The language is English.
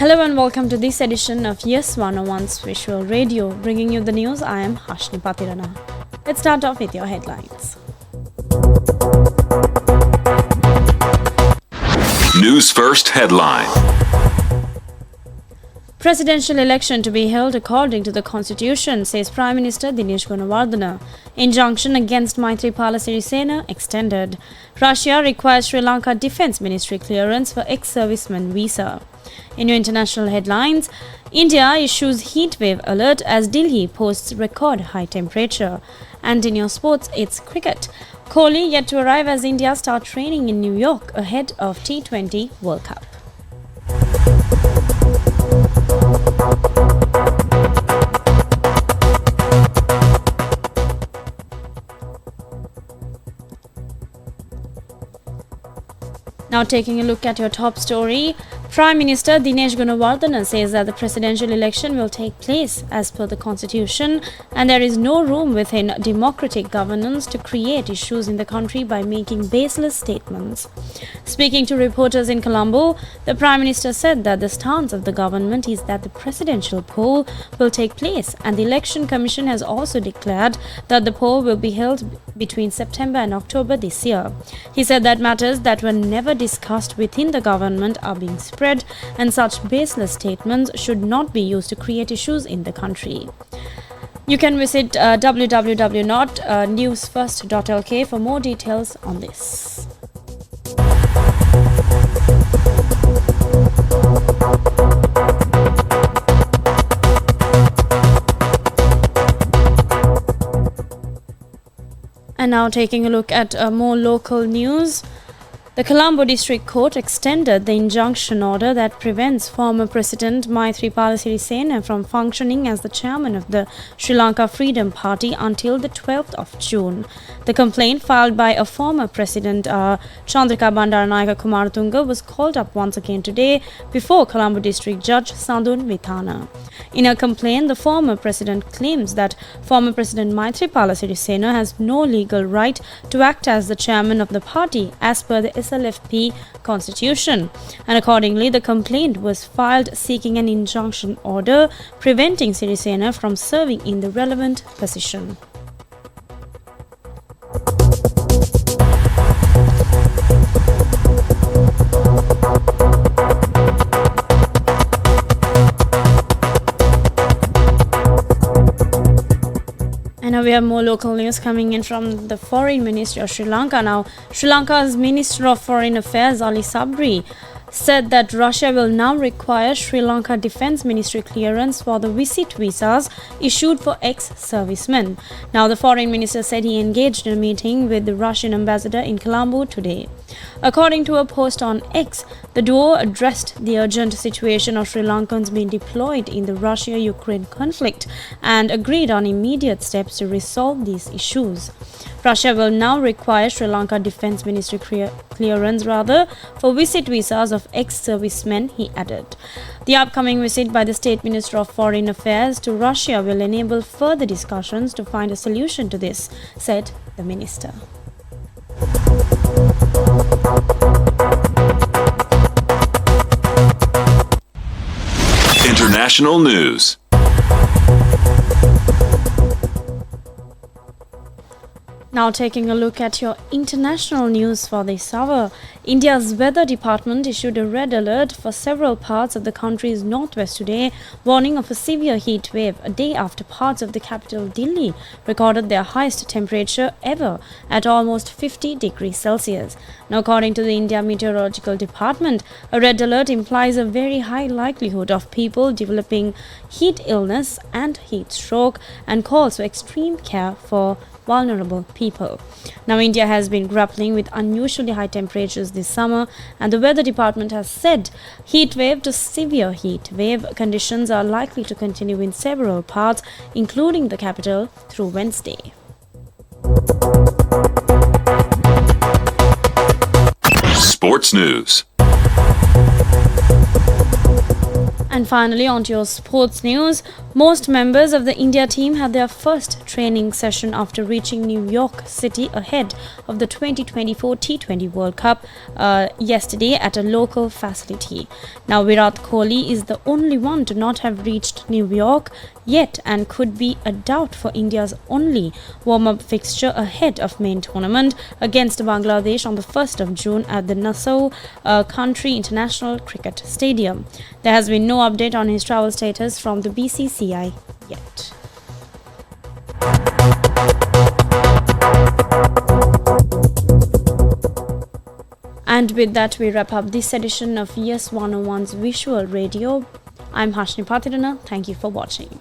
Hello and welcome to this edition of Yes 101's Visual Radio. Bringing you the news, I am Hashni Patirana. Let's start off with your headlines. News First headline. Presidential election to be held according to the Constitution, says Prime Minister Dinesh Gunawardena. Injunction against Maithripala Sirisena extended. Russia requires Sri Lanka Defence Ministry clearance for ex-serviceman visa. In your international headlines, India issues heatwave alert as Delhi posts record high temperature. And in your sports, it's cricket. Kohli yet to arrive as India start training in New York ahead of T20 World Cup. Now taking a look at your top story, Prime Minister Dinesh Gunawardena says that the presidential election will take place as per the Constitution and there is no room within democratic governance to create issues in the country by making baseless statements. Speaking to reporters in Colombo, the Prime Minister said that the stance of the government is that the presidential poll will take place and the Election Commission has also declared that the poll will be held between September and October this year. He said that matters that were never discussed within the government are being spread and such baseless statements should not be used to create issues in the country. You can visit www.Newsfirst.lk for more details on this. And now taking a look at more local news. The Colombo District Court extended the injunction order that prevents former President Maithripala Sirisena from functioning as the chairman of the Sri Lanka Freedom Party until the 12th of June. The complaint filed by a former President Chandrika Bandaranayake Kumaratunga was called up once again today before Colombo District Judge Sandun Vithana. In a complaint, the former president claims that former President Maithripala Sirisena has no legal right to act as the chairman of the party as per the SLFP constitution, and accordingly the complaint was filed seeking an injunction order preventing Sirisena from serving in the relevant position. And now we have more local news coming in from the Foreign Ministry of Sri Lanka. Now, Sri Lanka's Minister of Foreign Affairs, Ali Sabri, said that Russia will now require Sri Lanka Defence Ministry clearance for the visit visas issued for ex-servicemen. Now, the Foreign Minister said he engaged in a meeting with the Russian ambassador in Colombo today. According to a post on X, the duo addressed the urgent situation of Sri Lankans being deployed in the Russia-Ukraine conflict and agreed on immediate steps to resolve these issues. Russia will now require Sri Lanka Defence Ministry clearance for visit visas of ex-servicemen, he added. The upcoming visit by the State Minister of Foreign Affairs to Russia will enable further discussions to find a solution to this, said the minister. International news. Now taking a look at your international news for this hour, India's weather department issued a red alert for several parts of the country's northwest today, warning of a severe heat wave a day after parts of the capital Delhi recorded their highest temperature ever at almost 50 degrees Celsius. Now, according to the India Meteorological Department, a red alert implies a very high likelihood of people developing heat illness and heat stroke and calls for extreme care for vulnerable people. Now, India has been grappling with unusually high temperatures this summer, and the weather department has said heat wave to severe heat wave conditions are likely to continue in several parts, including the capital, through Wednesday. Sports news. And finally, on to your sports news. Most members of the India team had their first training session after reaching New York City ahead of the 2024 T20 World Cup yesterday at a local facility. Now, Virat Kohli is the only one to not have reached New York yet and could be a doubt for India's only warm-up fixture ahead of main tournament against Bangladesh on the 1st of June at the Nassau Country International Cricket Stadium. There has been no update on his travel status from the BCCI yet. And with that, we wrap up this edition of Yes 101's Visual Radio. I'm Hashni Patirana. Thank you for watching.